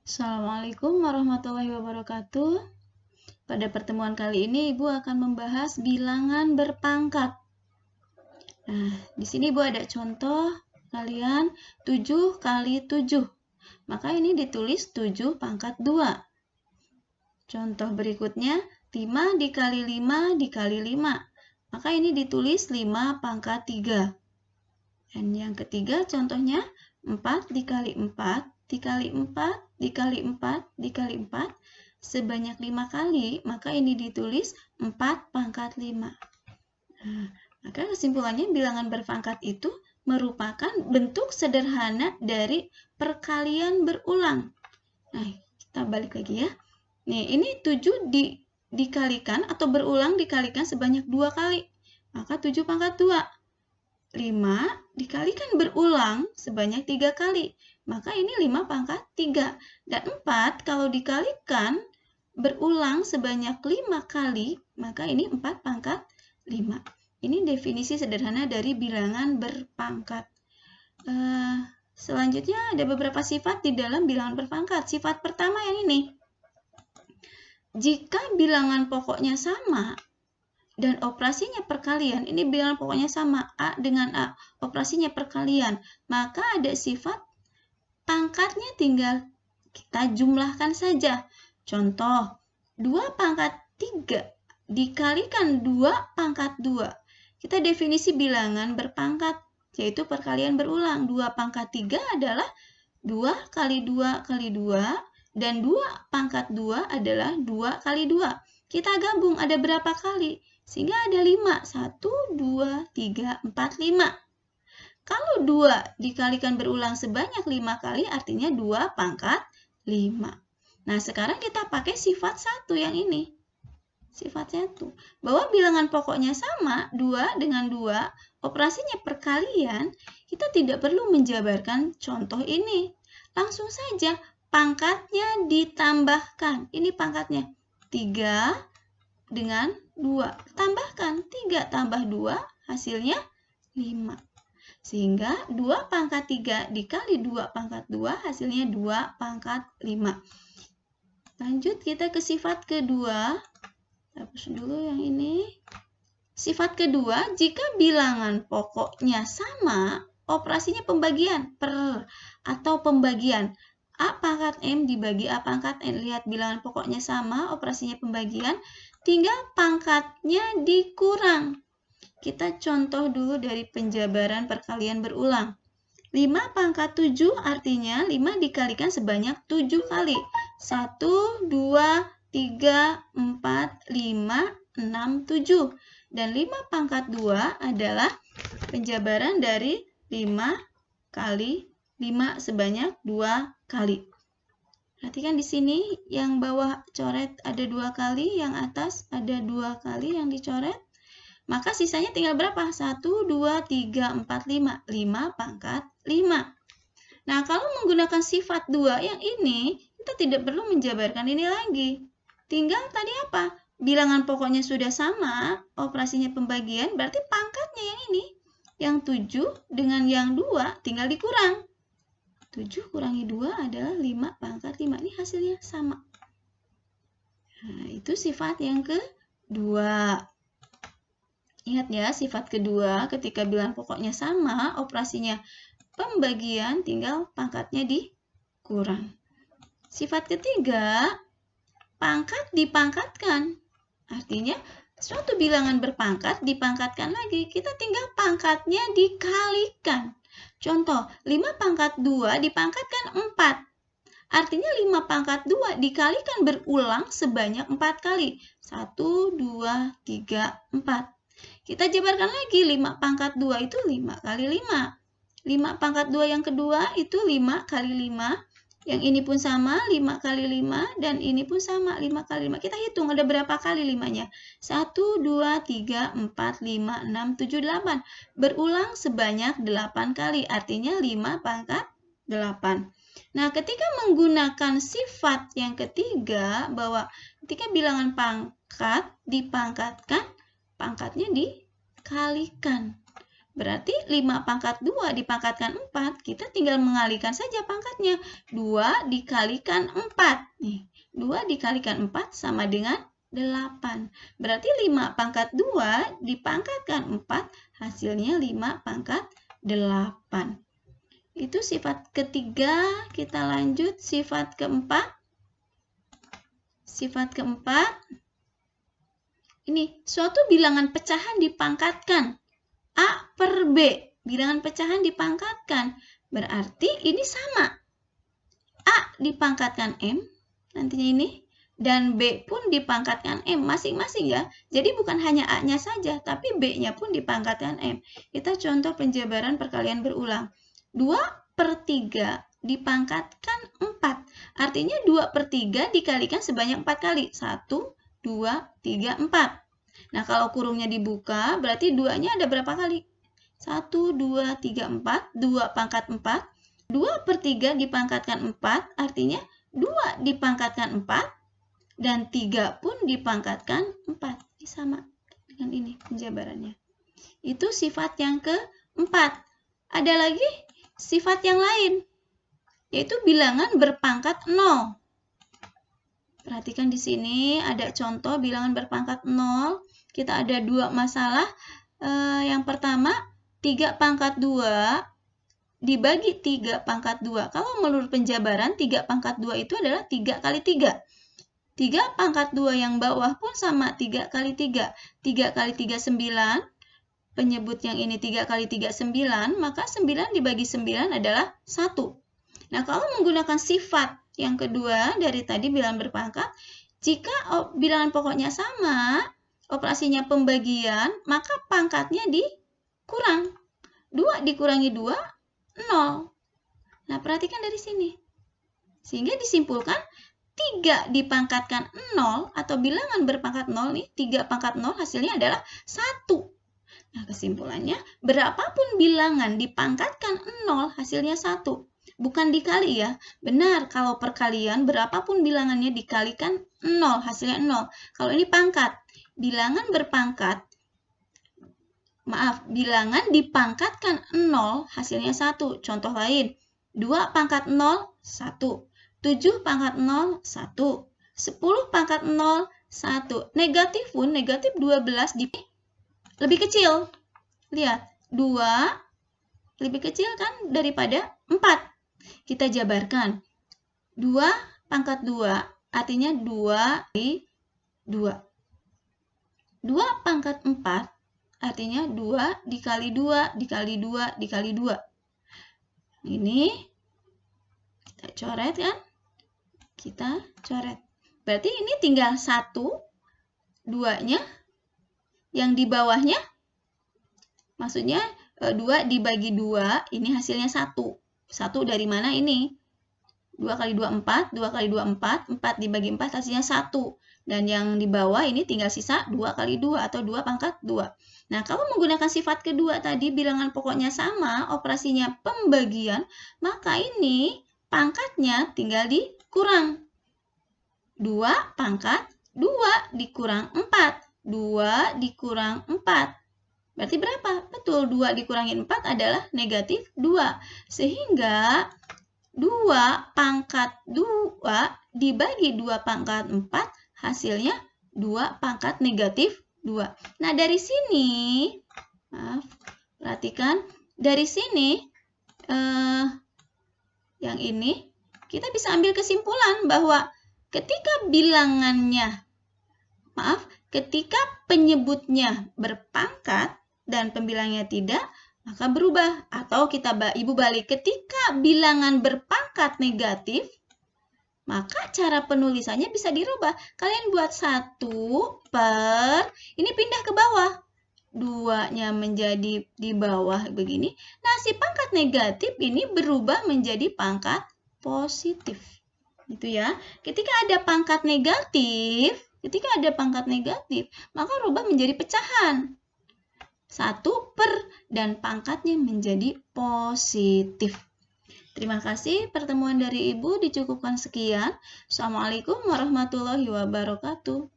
Assalamualaikum warahmatullahi wabarakatuh. Pada pertemuan kali ini Ibu akan membahas bilangan berpangkat. Nah, di sini Ibu ada contoh kalian 7 kali 7. Maka ini ditulis 7 pangkat 2. Contoh berikutnya 5 dikali 5 dikali 5. Maka ini ditulis 5 pangkat 3. Dan yang ketiga contohnya 4 dikali 4 dikali 4 dikali 4 dikali 4 sebanyak 5 kali, maka ini ditulis 4 pangkat 5. Nah, maka kesimpulannya bilangan berpangkat itu merupakan bentuk sederhana dari perkalian berulang. Nah, kita balik lagi ya. Nih, ini 7 dikalikan atau berulang dikalikan sebanyak 2 kali. Maka 7 pangkat 2. 5 dikalikan berulang sebanyak 3 kali. Maka ini 5 pangkat 3. Dan 4 kalau dikalikan berulang sebanyak 5 kali, maka ini 4 pangkat 5. Ini definisi sederhana dari bilangan berpangkat. Selanjutnya ada beberapa sifat di dalam bilangan berpangkat. Sifat pertama yang ini. Jika bilangan pokoknya sama, dan operasinya perkalian, ini bilangan pokoknya sama, A dengan A, operasinya perkalian, maka ada sifat pangkatnya tinggal kita jumlahkan saja. Contoh, 2 pangkat 3 dikalikan 2 pangkat 2. Kita definisi bilangan berpangkat, yaitu perkalian berulang. 2 pangkat 3 adalah 2 kali 2 kali 2, dan 2 pangkat 2 adalah 2 kali 2. Kita gabung, ada berapa kali? Sehingga ada 5. 1, 2, 3, 4, 5. Kalau 2 dikalikan berulang sebanyak 5 kali, artinya 2 pangkat 5. Nah, sekarang kita pakai sifat 1 yang ini. Sifat 1. Bahwa bilangan pokoknya sama, 2 dengan 2, operasinya perkalian, kita tidak perlu menjabarkan contoh ini. Langsung saja, pangkatnya ditambahkan. Ini pangkatnya. 3 dengan 2. Tambahkan 3 tambah 2 hasilnya 5. Sehingga 2 pangkat 3 dikali 2 pangkat 2 hasilnya 2 pangkat 5. Lanjut kita ke sifat kedua. Hapus dulu yang ini. Sifat kedua, jika bilangan pokoknya sama, operasinya pembagian per atau pembagian. A pangkat M dibagi A pangkat N. Lihat bilangan pokoknya sama, operasinya pembagian. Tinggal pangkatnya dikurang. Kita contoh dulu dari penjabaran perkalian berulang. 5 pangkat 7 artinya 5 dikalikan sebanyak 7 kali. 1, 2, 3, 4, 5, 6, 7. Dan 5 pangkat 2 adalah penjabaran dari 5 kali 5 sebanyak 2 kali. Perhatikan di sini yang bawah coret ada 2 kali, yang atas ada 2 kali yang dicoret. Maka sisanya tinggal berapa? 1, 2, 3, 4, 5. 5 pangkat 5. Nah, kalau menggunakan sifat 2 yang ini, kita tidak perlu menjabarkan ini lagi. Tinggal tadi apa? Bilangan pokoknya sudah sama, operasinya pembagian, berarti pangkatnya yang ini. Yang 7 dengan yang 2 tinggal dikurang. 7 kurangi 2 adalah 5 pangkat 5. Ini hasilnya sama. Nah, itu sifat yang kedua. Ingat ya, sifat kedua ketika bilangan pokoknya sama, operasinya pembagian, tinggal pangkatnya dikurang. Sifat ketiga, pangkat dipangkatkan. Artinya, suatu bilangan berpangkat dipangkatkan lagi. Kita tinggal pangkatnya dikalikan. Contoh, 5 pangkat 2 dipangkatkan 4. Artinya 5 pangkat 2 dikalikan berulang sebanyak 4 kali. 1, 2, 3, 4. Kita jabarkan lagi, 5 pangkat 2 itu 5 kali 5. 5 pangkat 2 yang kedua itu 5 kali 5. Yang ini pun sama, 5 kali 5. Dan ini pun sama, 5 kali 5. Kita hitung ada berapa kali 5-nya. 1, 2, 3, 4, 5, 6, 7, 8. Berulang sebanyak 8 kali. Artinya 5 pangkat 8. Nah, ketika menggunakan sifat yang ketiga, bahwa ketika bilangan pangkat dipangkatkan, pangkatnya dikalikan. Berarti 5 pangkat 2 dipangkatkan 4, kita tinggal mengalihkan saja pangkatnya. 2 dikalikan 4. Nih, 2 dikalikan 4 sama dengan 8. Berarti 5 pangkat 2 dipangkatkan 4, hasilnya 5 pangkat 8. Itu sifat ketiga. Kita lanjut sifat keempat. Sifat keempat, ini suatu bilangan pecahan dipangkatkan. A per B, bilangan pecahan dipangkatkan. Berarti ini sama. A dipangkatkan M, nantinya ini. Dan B pun dipangkatkan M, masing-masing ya. Jadi bukan hanya A-nya saja, tapi B-nya pun dipangkatkan M. Kita contoh penjabaran perkalian berulang. 2/3 dipangkatkan 4. Artinya 2/3 dikalikan sebanyak 4 kali. 1, 2, 3, 4. Nah, kalau kurungnya dibuka, berarti 2-nya ada berapa kali? 1, 2, 3, 4. 2 pangkat 4. 2/3 dipangkatkan 4, artinya 2 dipangkatkan 4. Dan 3 pun dipangkatkan 4. Ini sama dengan ini penjabarannya. Itu sifat yang keempat. Ada lagi sifat yang lain, yaitu bilangan berpangkat 0. Perhatikan di sini ada contoh bilangan berpangkat 0. Kita ada 2 masalah. Yang pertama, 3 pangkat 2 dibagi 3 pangkat 2. Kalau menurut penjabaran, 3 pangkat 2 itu adalah 3 kali 3. 3 pangkat 2 yang bawah pun sama 3 kali 3. 3 kali 3, 9. Penyebut yang ini 3 kali 3, 9. Maka 9 dibagi 9 adalah 1. Nah, kalau menggunakan sifat yang kedua dari tadi bilangan berpangkat, jika bilangan pokoknya sama, operasinya pembagian, maka pangkatnya dikurang. 2 dikurangi 2, 0. Nah, perhatikan dari sini. Sehingga disimpulkan 3 dipangkatkan 0 atau bilangan berpangkat 0 nih, 3 pangkat 0 hasilnya adalah 1. Nah, kesimpulannya, berapapun bilangan dipangkatkan 0 hasilnya 1. Bukan dikali ya. Benar, kalau perkalian berapapun bilangannya dikalikan 0 hasilnya 0. Kalau ini pangkat, bilangan berpangkat, bilangan dipangkatkan 0 hasilnya 1. Contoh lain, 2 pangkat 0, 1. 7 pangkat 0, 1. 10 pangkat 0, 1. Negatif pun, negatif 12 lebih kecil. Lihat, 2 lebih kecil kan daripada 4. Kita jabarkan. 2 pangkat 2, artinya 2 kali 2. 2 pangkat 4, artinya 2 dikali 2, dikali 2, dikali 2. Ini kita coret kan? Kita coret. Berarti ini tinggal 1, 2-nya. Yang di bawahnya, maksudnya 2 dibagi 2, ini hasilnya 1. 1 dari mana ini? 2 kali 2, 4. 2 kali 2, 4. 4 dibagi 4 hasilnya 1. Dan yang di bawah ini tinggal sisa 2 kali 2 atau 2 pangkat 2. Nah, kalau menggunakan sifat kedua tadi, bilangan pokoknya sama, operasinya pembagian, maka ini pangkatnya tinggal dikurang. 2 pangkat 2 dikurang 4. 2 dikurang 4. Berarti berapa? Betul, 2 dikurangi 4 adalah negatif 2. Sehingga 2 pangkat 2 dibagi 2 pangkat 4 hasilnya 2 pangkat negatif 2. Nah, dari sini, perhatikan, dari sini, yang ini, kita bisa ambil kesimpulan bahwa ketika bilangannya, ketika penyebutnya berpangkat dan pembilangnya tidak, maka berubah. Atau ibu balik, ketika bilangan berpangkat negatif, maka cara penulisannya bisa dirubah. Kalian buat 1 per, ini pindah ke bawah. 2-nya menjadi di bawah begini. Nah, si pangkat negatif ini berubah menjadi pangkat positif. Gitu ya. Ketika ada pangkat negatif, maka rubah menjadi pecahan. 1 per dan pangkatnya menjadi positif. Terima kasih, pertemuan dari Ibu dicukupkan sekian. Assalamualaikum warahmatullahi wabarakatuh.